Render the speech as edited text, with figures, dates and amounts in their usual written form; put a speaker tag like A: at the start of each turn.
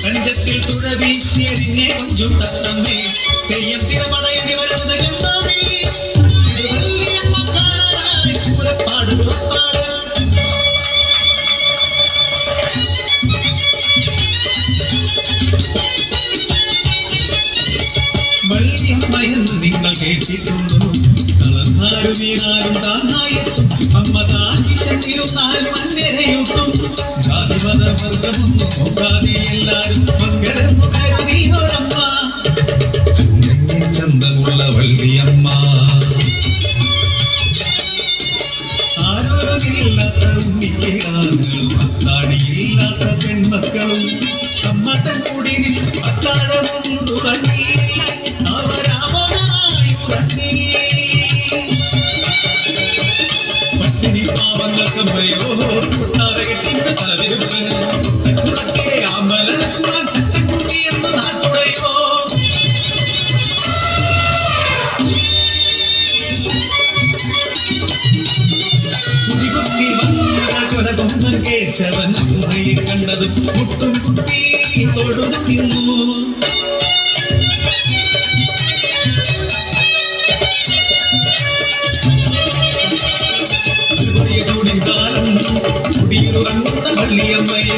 A: പഞ്ചത്തിൽ തുഴ വീശിയരിഞ്ഞേ കൊഞ്ചും തത്തമ്മേ തെയ്യം തിരമടയേണ്ടി വരുന്നത് കണ്ടാമേ ഇത് വല്യമ്മ കാണാനായി പുറപ്പാട് പുറപ്പാട് വല്യമ്മ എന്ന് നിങ്ങൾ കേട്ടിട്ടുണ്ടോ തളർന്നാലും വീണാലും താങ്ങായെത്തും അമ്മ താങ്ങി ശക്തിയൊന്നാലും അന്യരയൂട്ടും ജാതിമതവർഗമൊന്നും നോക്കാതെ എല്ലാരും മംഗളെന്നു കരുതിയൊരമ്മ ചന്തമുള്ള വല്യമ്മ ആരോഗ്യമില്ലാത്ത ഉണ്ണിക്കിടാങ്ങളും അത്താടിയില്ലാത്ത പെൺമക്കളും അമ്മ തൻ കുടിലിൽ അത്താഴവും തുടങ്ങി അവരാമോദമായി ഉറങ്ങി പട്ടിണി പാവങ്ങൾക്കമ്മയോ കൊട്ടാര കെട്ടിന്റെ തലവിരുപ്പ് കുളത്തിലെ അമ്പലക്കുളം ചട്ടക്കുട്ടി എന്ന നാട്ടുടയോ കുടികുത്തി വന്ന കൊലകൊമ്പൻ കേശവൻ അമ്മയെ കണ്ടതും മുട്ടും കുത്തി തൊഴുതു നിന്നു കുടിയുറങ്ങുന്ന വള്ളിയമ്മയെ